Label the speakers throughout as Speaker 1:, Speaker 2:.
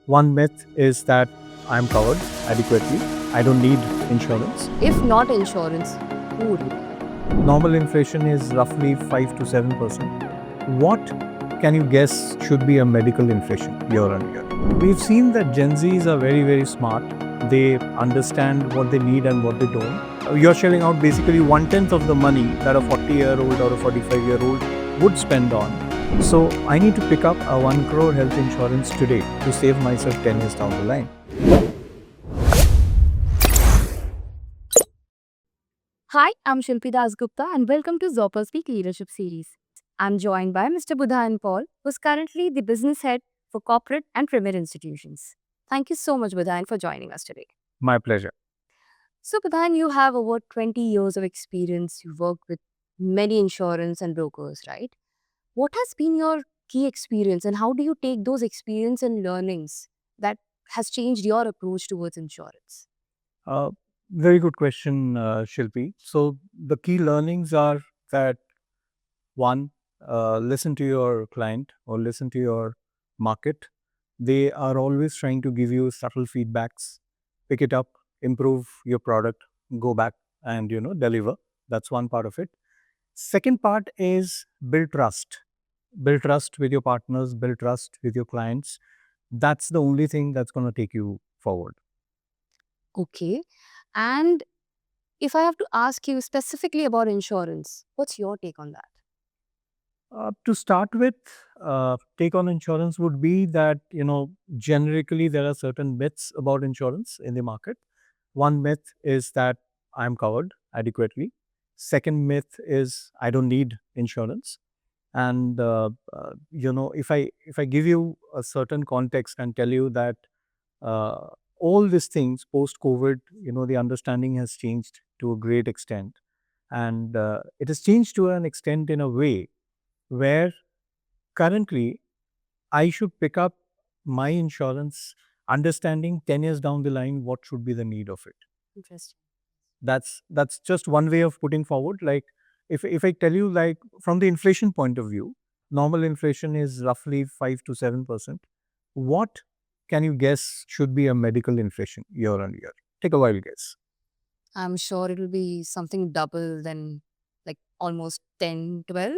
Speaker 1: One myth is that I'm covered adequately. I don't need insurance.
Speaker 2: If not insurance, who would it be?
Speaker 1: Normal inflation is roughly 5 to 7%. What can you guess should be a medical inflation year on year? We've seen that Gen Zs are very, very smart. They understand what they need and what they don't. You're shelling out basically one tenth of the money that a 40-year-old or a 45-year-old would spend on. So I need to pick up a 1 crore health insurance today to save myself 10 years down the line.
Speaker 2: Hi, I'm Shilpi Dasgupta and welcome to ZopperSpeak Leadership Series. I'm joined by Mr. Boudhayan Paul, who's currently the business head for corporate and premier institutions. Thank you so much, Boudhayan, for joining us today.
Speaker 1: My pleasure.
Speaker 2: So, Boudhayan, you have over 20 years of experience. You've worked with many insurance and brokers, right? What has been your key experience and how do you take those experience and learnings that has changed your approach towards insurance?
Speaker 1: Uh, Very good question, Shilpi. So the key learnings are that one, listen to your client or listen to your market. They are always trying to give you subtle feedbacks. Pick it up, improve your product, go back and deliver. That's one part of it. Second part is build trust. Build trust with your partners, build trust with your clients. That's the only thing that's going to take you forward.
Speaker 2: Okay. And if I have to ask you specifically about insurance, what's your take on that?
Speaker 1: To start with, take on insurance would be that, generically there are certain myths about insurance in the market. One myth is that I'm covered adequately. Second myth is I don't need insurance. And if I give you a certain context and tell you that uh, all these things post COVID, the understanding has changed to a great extent, and it has changed to an extent in a way where currently I should pick up my insurance, understanding 10 years down the line what should be the need of it.
Speaker 2: Interesting.
Speaker 1: That's just one way of putting forward. Like if I tell you, like, from the inflation point of view, normal inflation is roughly 5 to 7%. What can you guess should be a medical inflation year on year? Take a wild guess.
Speaker 2: I'm sure it'll be something double than like almost 10, 12.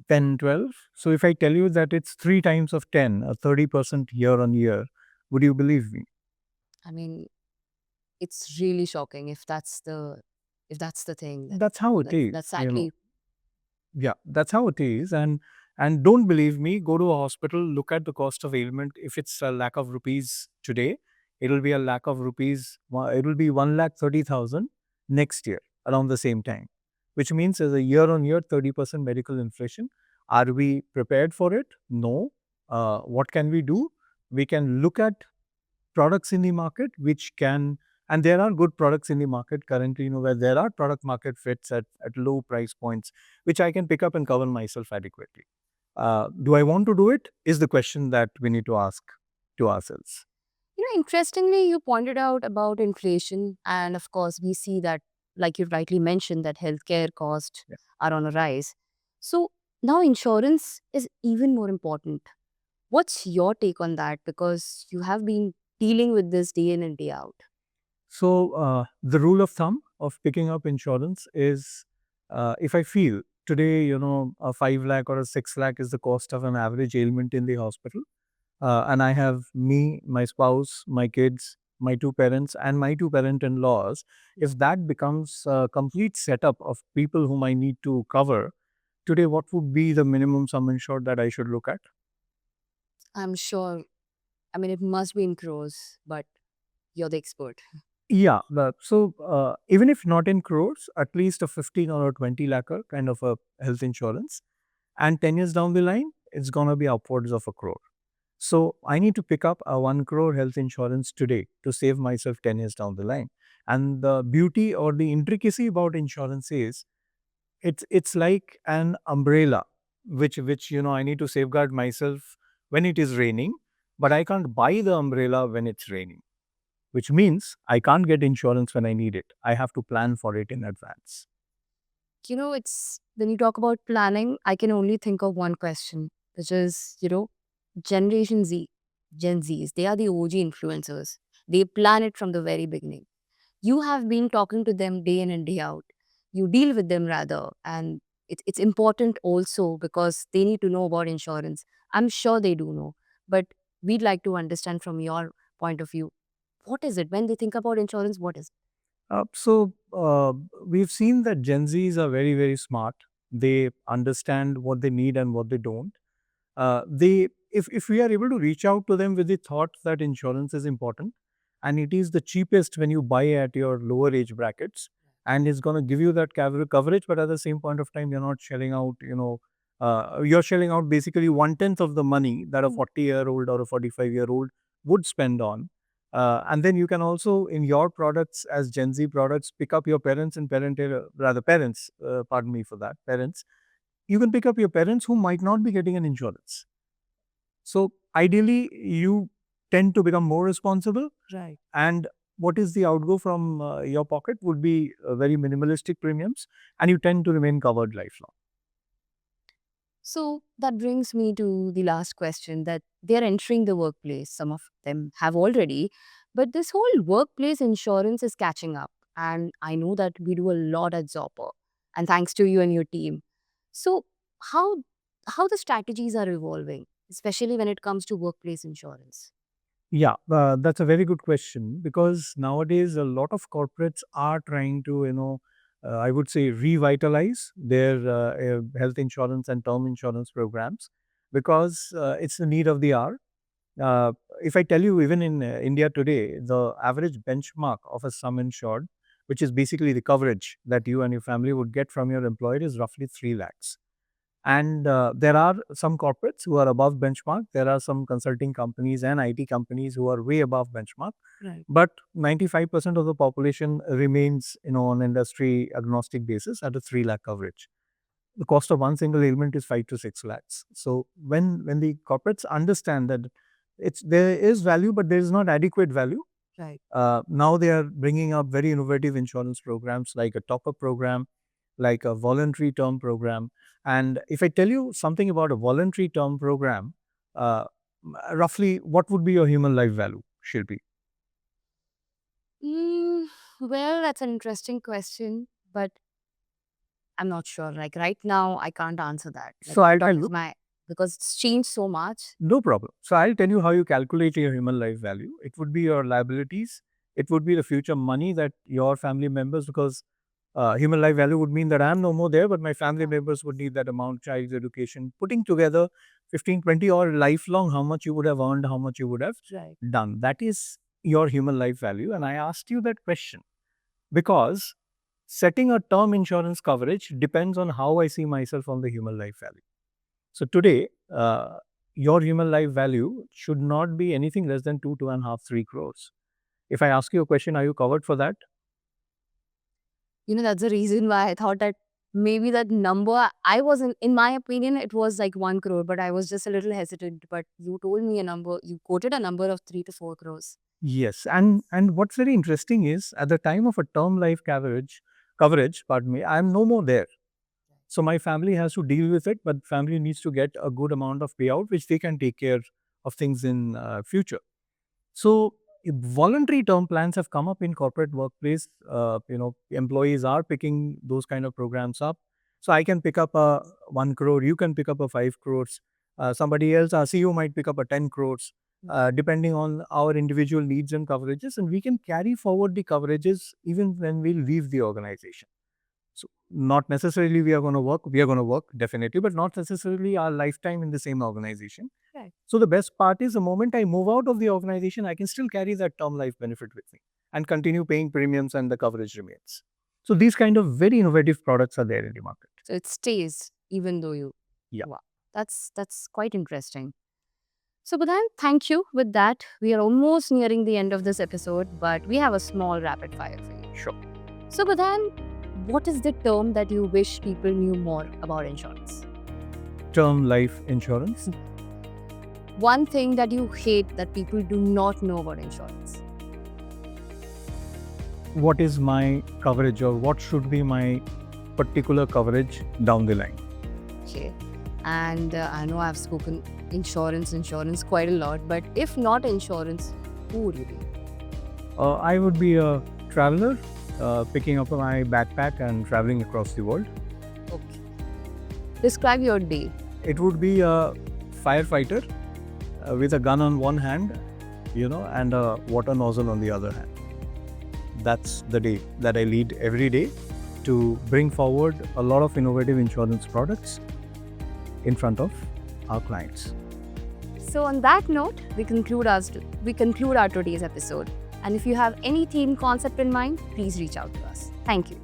Speaker 1: 10, 12. So if I tell you that it's three times of 10, a 30% year on year, would you believe me?
Speaker 2: I mean, it's really shocking if that's the thing.
Speaker 1: That's how it is,
Speaker 2: That's actually
Speaker 1: Yeah, that's how it is. And don't believe me, go to a hospital, look at the cost of ailment. If it's a lakh of rupees today, it'll be a lakh of rupees, it'll be 1,30,000 next year around the same time, which means there's a year on year 30% medical inflation. Are we prepared for it? No. What can we do? We can look at products in the market which can, and there are good products in the market currently, where there are product market fits at low price points, which I can pick up and cover myself adequately. Do I want to do it? Is the question that we need to ask to ourselves.
Speaker 2: interestingly, you pointed out about inflation. And of course, we see that, like you rightly mentioned, that healthcare costs
Speaker 1: Yeah.
Speaker 2: are on a rise. So now insurance is even more important. What's your take on that? Because you have been dealing with this day in and day out.
Speaker 1: So the rule of thumb of picking up insurance is, if I feel today, a 5 lakh or a 6 lakh is the cost of an average ailment in the hospital, and I have me, my spouse, my kids, my two parents, and my two parent-in-laws. If that becomes a complete setup of people whom I need to cover, today, what would be the minimum sum insured that I should look at?
Speaker 2: I'm sure, I mean, it must be in crores, but you're the expert.
Speaker 1: Yeah, even if not in crores, at least a 15 or a 20 lakh kind of a health insurance, and 10 years down the line, it's gonna be upwards of a crore. So I need to pick up a 1 crore health insurance today to save myself 10 years down the line. And the beauty or the intricacy about insurance is it's like an umbrella, which I need to safeguard myself when it is raining, but I can't buy the umbrella when it's raining, which means I can't get insurance when I need it. I have to plan for it in advance.
Speaker 2: It's when you talk about planning, I can only think of one question, which is, Generation Z. Gen Zs, they are the OG influencers. They plan it from the very beginning. You have been talking to them day in and day out. You deal with them rather, and it's important also because they need to know about insurance. I'm sure they do know, but we'd like to understand from your point of view, what is it when they think about insurance? What is it?
Speaker 1: So we've seen that Gen Zs are very, very smart. They understand what they need and what they don't. If we are able to reach out to them with the thought that insurance is important and it is the cheapest when you buy at your lower age brackets, and it's going to give you that coverage, but at the same point of time you're not shelling out, you're shelling out basically 1/10 of the money that a 40-year-old or a 45-year-old would spend on. And then you can also, in your products as Gen Z products, pick up your parents and parents, pardon me for that, parents. You can pick up your parents who might not be getting an insurance. So ideally, you tend to become more responsible,
Speaker 2: Right.
Speaker 1: and what is the outgo from your pocket would be very minimalistic premiums, and you tend to remain covered lifelong.
Speaker 2: So that brings me to the last question that they're entering the workplace. Some of them have already, but this whole workplace insurance is catching up. And I know that we do a lot at Zopper, and thanks to you and your team. So how how the strategies are evolving, especially when it comes to workplace insurance?
Speaker 1: Yeah, that's a very good question, because nowadays a lot of corporates are trying to, I would say, revitalize their health insurance and term insurance programs, because it's the need of the hour. Uh, if I tell you, even in India today, the average benchmark of a sum insured, which is basically the coverage that you and your family would get from your employer, is roughly 3 lakhs. And there are some corporates who are above benchmark. There are some consulting companies and IT companies who are way above benchmark.
Speaker 2: Right.
Speaker 1: But 95% of the population remains, on industry agnostic basis at a 3 lakh coverage. The cost of one single ailment is 5 to 6 lakhs. So when the corporates understand that there is value, but there is not adequate value,
Speaker 2: Right.
Speaker 1: now they are bringing up very innovative insurance programs like a top-up program, like a voluntary term program. And if I tell you something about a voluntary term program, uh, roughly what would be your human life value, Shilpi?
Speaker 2: Mm, well, that's an interesting question, but I'm not sure. Like right now, I can't answer that.
Speaker 1: So I'll tell
Speaker 2: Because
Speaker 1: you.
Speaker 2: my because it's changed so much.
Speaker 1: No problem. So I'll tell you how you calculate your human life value. It would be your liabilities. It would be the future money that your family members, because human life value would mean that I'm no more there, but my family members would need that amount, child's education, putting together 15, 20 or lifelong, how much you would have earned, how much you would have
Speaker 2: Right.
Speaker 1: done. That is your human life value. And I asked you that question because setting a term insurance coverage depends on how I see myself on the human life value. So today, your human life value should not be anything less than 2.5, 3 crores. If I ask you a question, are you covered for that?
Speaker 2: That's the reason why I thought that maybe that number, I wasn't, in my opinion, it was like 1 crore, but I was just a little hesitant. But you told me a number, you quoted a number of 3 to 4 crores.
Speaker 1: Yes, and what's very interesting is at the time of a term life coverage, pardon me, I'm no more there. So my family has to deal with it, but family needs to get a good amount of payout, which they can take care of things in future. So voluntary term plans have come up in corporate workplace. Employees are picking those kind of programs up. So I can pick up a 1 crore, you can pick up a 5 crores. Somebody else, our CEO might pick up a 10 crores, depending on our individual needs and coverages. And we can carry forward the coverages even when we leave the organization. So not necessarily we are going to work definitely, but not necessarily our lifetime in the same organization.
Speaker 2: Right.
Speaker 1: So the best part is the moment I move out of the organization, I can still carry that term life benefit with me and continue paying premiums and the coverage remains. So these kind of very innovative products are there in the market.
Speaker 2: So it stays even though you.
Speaker 1: Yeah.
Speaker 2: Wow. That's quite interesting. So, Boudhaayan, thank you. With that, we are almost nearing the end of this episode, but we have a small rapid fire for you.
Speaker 1: Sure.
Speaker 2: So, Boudhaayan, what is the term that you wish people knew more about insurance?
Speaker 1: Term life insurance.
Speaker 2: One thing that you hate that people do not know about insurance?
Speaker 1: What is my coverage, or what should be my particular coverage down the line?
Speaker 2: Okay. And I know I've spoken insurance quite a lot. But if not insurance, who would you be?
Speaker 1: I would be a traveler, picking up my backpack and traveling across the world.
Speaker 2: Okay. Describe your day.
Speaker 1: It would be a firefighter with a gun on one hand, and a water nozzle on the other hand. That's the day that I lead every day to bring forward a lot of innovative insurance products in front of our clients.
Speaker 2: So on that note, we conclude our today's episode. And if you have any theme concept in mind, please reach out to us. Thank you.